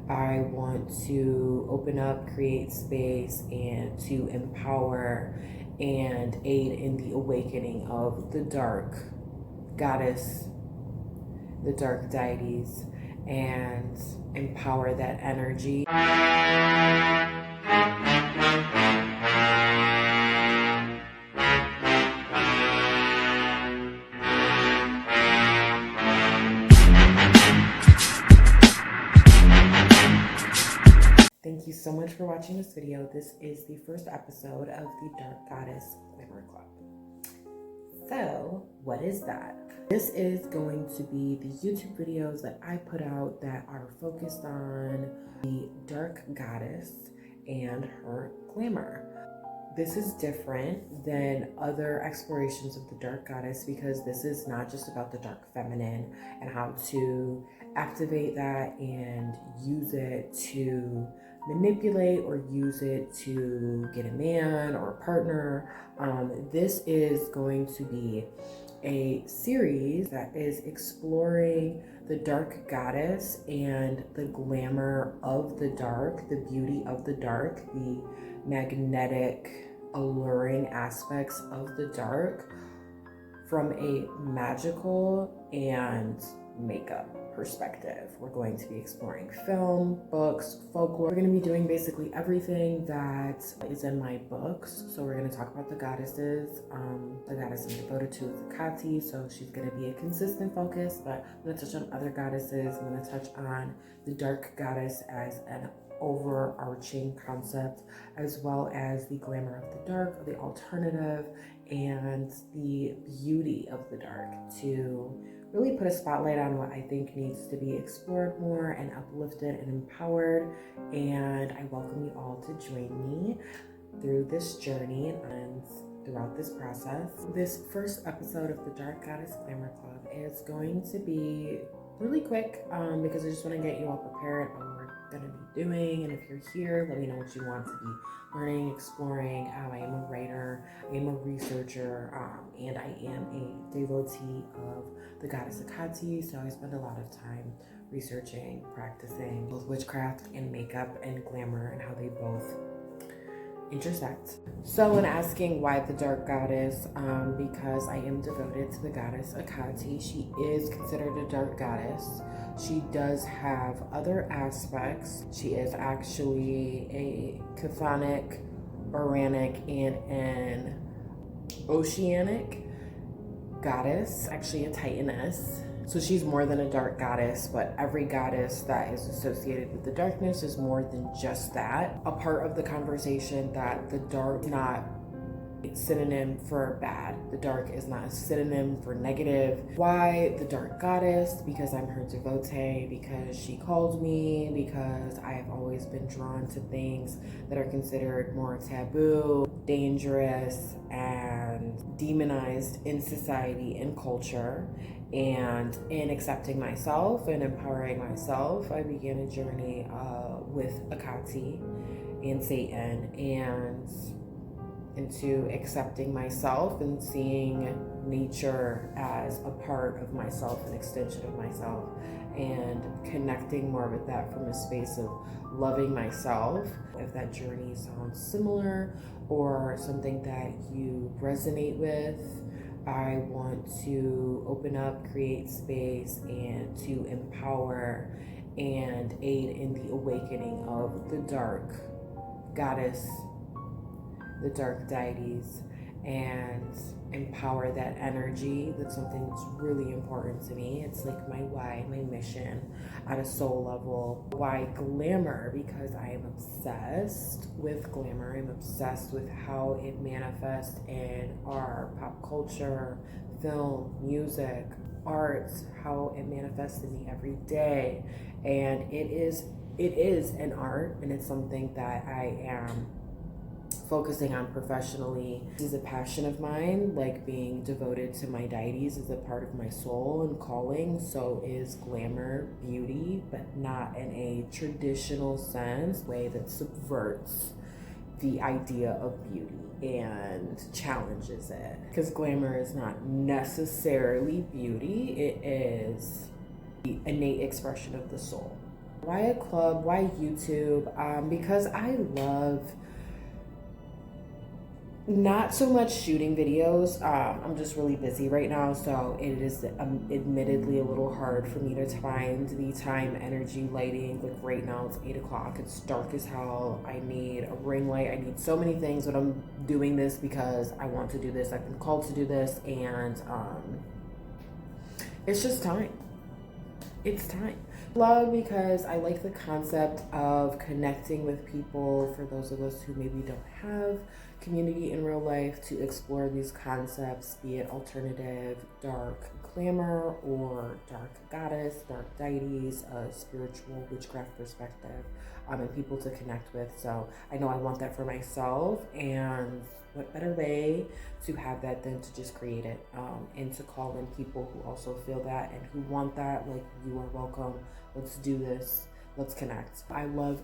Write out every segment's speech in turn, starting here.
I want to open up, create space, and to empower and aid in the awakening of the dark goddess, the dark deities, and empower that energy. Thank you so much for watching this video. This is the first episode of the Dark Goddess Glamour Club. So, what is that? This is going to be the YouTube videos that I put out that are focused on the Dark Goddess and her glamour. This is different than other explorations of the Dark Goddess because this is not just about the dark feminine and how to activate that and use it to manipulate or use it to get a man or a partner. This is going to be a series that is exploring the dark goddess and the glamour of the dark, the beauty of the dark, the magnetic, alluring aspects of the dark from a magical and makeup perspective. We're going to be exploring film, books, folklore. We're going to be doing basically everything that is in my books. So we're going to talk about the goddesses. The goddess I'm devoted to is Hekate, so she's going to be a consistent focus, but I'm going to touch on other goddesses. I'm going to touch on the dark goddess as an overarching concept, as well as the glamour of the dark, the alternative, and the beauty of the dark, to really put a spotlight on what I think needs to be explored more and uplifted and empowered. And I welcome you all to join me through this journey and throughout this process. This first episode of the Dark Goddess Glamour Club is going to be really quick because I just want to get you all prepared on what we're going to be doing. And if you're here, let me know what you want to be learning, exploring. I am a writer, I am a researcher, and I am a devotee of the goddess Hekate. So I spend a lot of time researching, practicing both witchcraft and makeup and glamour and how they both intersect. So when asking why the dark goddess, because I am devoted to the goddess Hekate. She is considered a dark goddess. She does have other aspects. She is actually a chthonic, Uranic, and an oceanic goddess, actually a titaness. So she's more than a dark goddess, but every goddess that is associated with the darkness is more than just that. A part of the conversation that the dark is not a synonym for bad. The dark is not a synonym for negative. Why the dark goddess? Because I'm her devotee, because she called me, because I have always been drawn to things that are considered more taboo, dangerous, and demonized in society and culture. And in accepting myself and empowering myself, I began a journey with Hekate and Satan, and into accepting myself and seeing nature as a part of myself, an extension of myself, and connecting more with that from a space of loving myself. If that journey sounds similar or something that you resonate with, I want to open up, create space, and to empower and aid in the awakening of the dark goddess, the dark deities, and empower that energy. That's something that's really important to me. It's like my why, my mission at a soul level. Why glamour? Because I am obsessed with glamour. I'm obsessed with how it manifests in our pop culture, film, music, art, how it manifests in the everyday. And it is an art, and it's something that I am focusing on professionally. This is a passion of mine, like being devoted to my deities is a part of my soul and calling. So is glamour, beauty, but not in a traditional sense, way that subverts the idea of beauty and challenges it. Because glamour is not necessarily beauty, it is the innate expression of the soul. Why a club? Why YouTube? Because I love not so much shooting videos. I'm just really busy right now, so it is admittedly a little hard for me to find the time, energy, lighting. Like right now it's 8 o'clock, it's dark as hell. I need a ring light, I need so many things, but I'm doing this because I want to do this. I've been called to do this, and it's just time. It's time. Love because I like the concept of connecting with people, for those of us who maybe don't have community in real life, to explore these concepts, be it alternative, dark glamour, or dark goddess, dark deities, a spiritual witchcraft perspective, and people to connect with. So I know I want that for myself, and what better way to have that than to just create it, and to call in people who also feel that and who want that. Like, you are welcome. Let's do this. Let's connect. I love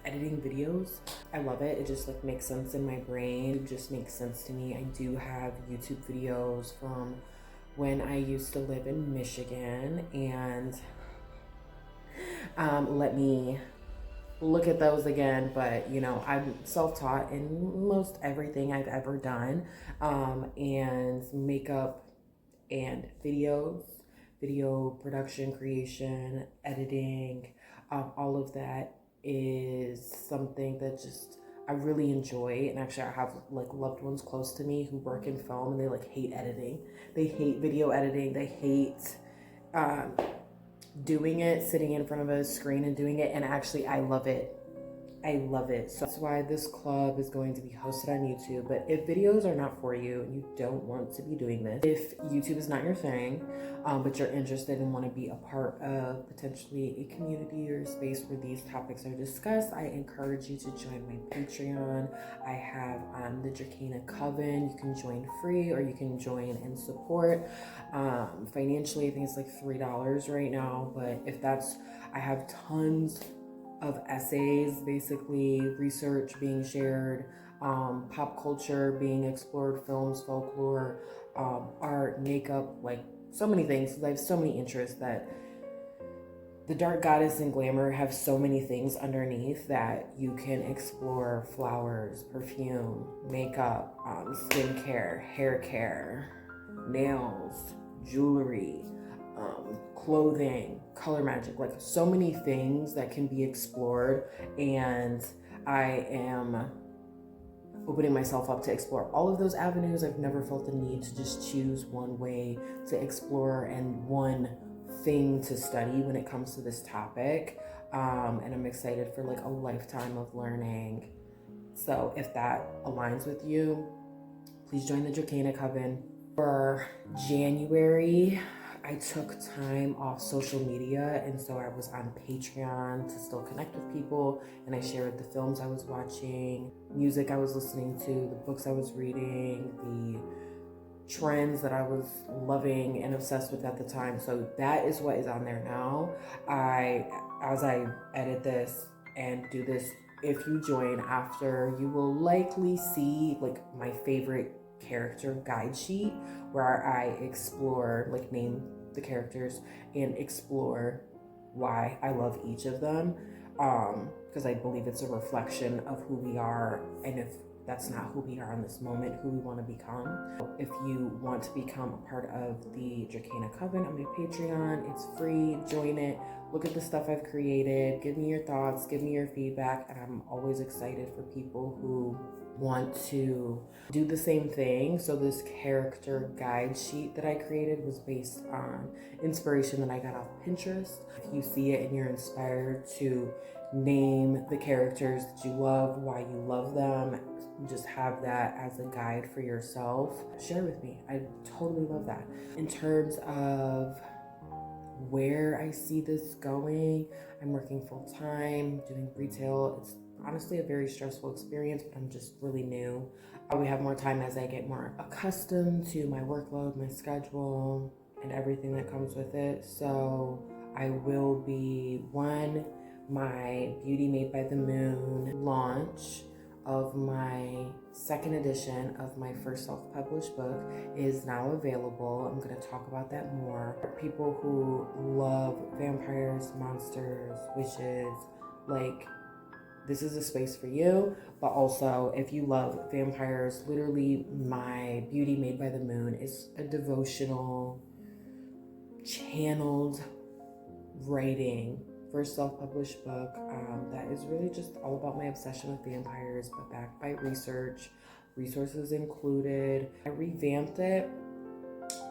editing videos. I love it. It just like makes sense in my brain. It just makes sense to me. I do have YouTube videos from when I used to live in Michigan, and let me look at those again. But you know, I'm self-taught in most everything I've ever done, and makeup and video production, creation, editing, all of that is something that just I really enjoy. And actually I have like loved ones close to me who work in film, and they like hate editing. They hate video editing. They hate doing it, sitting in front of a screen and doing it. And actually I love it. I love it. So that's why this club is going to be hosted on YouTube. But if videos are not for you and you don't want to be doing this, if YouTube is not your thing, but you're interested and want to be a part of potentially a community or space where these topics are discussed, I encourage you to join my Patreon. I have the Drakena Coven. You can join free, or you can join and support financially. I think it's like $3 right now. But if that's, I have tons of essays, basically research being shared, pop culture being explored, films, folklore, art, makeup, like so many things. I have so many interests that the Dark Goddess and Glamour have so many things underneath that you can explore: flowers, perfume, makeup, skincare, hair care, nails, jewelry, clothing, color magic, like so many things that can be explored. And I am opening myself up to explore all of those avenues. I've never felt the need to just choose one way to explore and one thing to study when it comes to this topic. And I'm excited for like a lifetime of learning. So if that aligns with you, please join the Drakena Coven. For January, I took time off social media, and so I was on Patreon to still connect with people, and I shared the films I was watching, music I was listening to, the books I was reading, the trends that I was loving and obsessed with at the time. So that is what is on there now. As I edit this and do this, if you join after, you will likely see like my favorite character guide sheet, where I explore, like name the characters and explore why I love each of them, because I believe it's a reflection of who we are, and if that's not who we are in this moment, who we want to become. If you want to become a part of the Drakena Coven on my Patreon, it's free. Join it. Look at the stuff I've created. Give me your thoughts. Give me your feedback. And I'm always excited for people who want to do the same thing. So this character guide sheet that I created was based on inspiration that I got off Pinterest. If you see it and you're inspired to name the characters that you love, why you love them, just have that as a guide for yourself, share with me. I totally love that. In terms of where I see this going, I'm working full time, doing retail. It's honestly a very stressful experience, but I'm just really new. I will have more time as I get more accustomed to my workload, my schedule, and everything that comes with it. So I will be my Beauty Made by the Moon launch of my second edition of my first self-published book is now available. I'm going to talk about that more. For people who love vampires, monsters, witches, like, this is a space for you. But also, if you love vampires, literally my Beauty Made by the Moon is a devotional, channeled writing first self-published book that is really just all about my obsession with vampires, but backed by research, resources included. I revamped it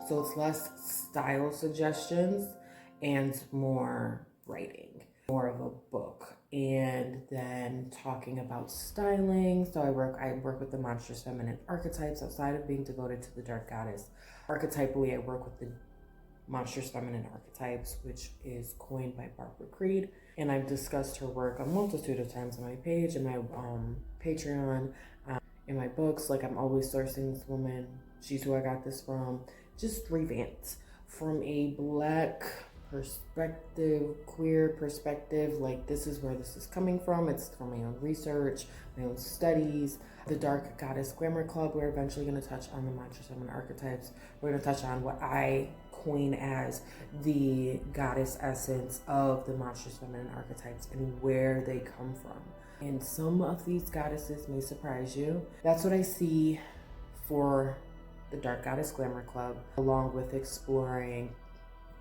so it's less style suggestions and more writing, more of a book. And then talking about styling. So I work with the monstrous feminine archetypes outside of being devoted to the dark goddess. Archetypally, I work with the monstrous feminine archetypes, which is coined by Barbara Creed. And I've discussed her work a multitude of times on my page and my Patreon, in my books. Like, I'm always sourcing this woman. She's who I got this from. Just revamped from a Black perspective, queer perspective. Like, this is where this is coming from. It's from my own research, my own studies. The Dark Goddess Glamour Club, we're eventually going to touch on the monstrous feminine archetypes. We're going to touch on what I coin as the goddess essence of the monstrous feminine archetypes and where they come from. And some of these goddesses may surprise you. That's what I see for the Dark Goddess Glamour Club, along with exploring,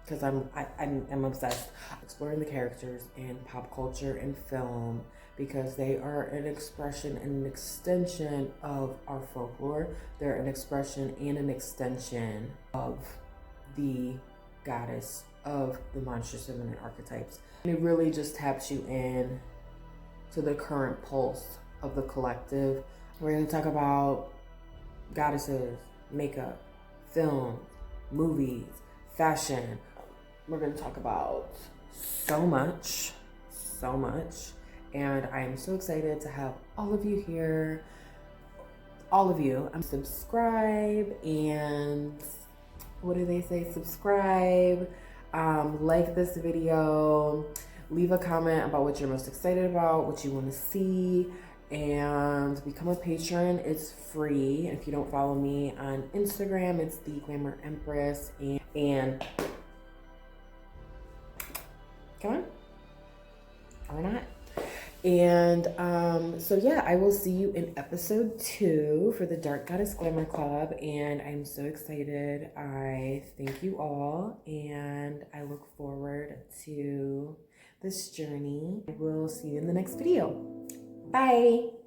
because I'm obsessed, exploring the characters in pop culture and film, because they are an expression and an extension of our folklore. They're an expression and an extension of the goddess of the monstrous feminine archetypes. And it really just taps you in to the current pulse of the collective. We're going to talk about goddesses, makeup, film, movies, fashion. We're going to talk about so much. And I am so excited to have all of you here. All of you. Subscribe and what do they say? Subscribe, like this video, leave a comment about what you're most excited about, what you want to see, and become a patron. It's free. If you don't follow me on Instagram, it's the Glamour Empress, and come on, or not. And so yeah, I will see you in episode 2 for the Dark Goddess Glamour Club, and I'm so excited. I thank you all, and I look forward to this journey. I will see you in the next video. Bye.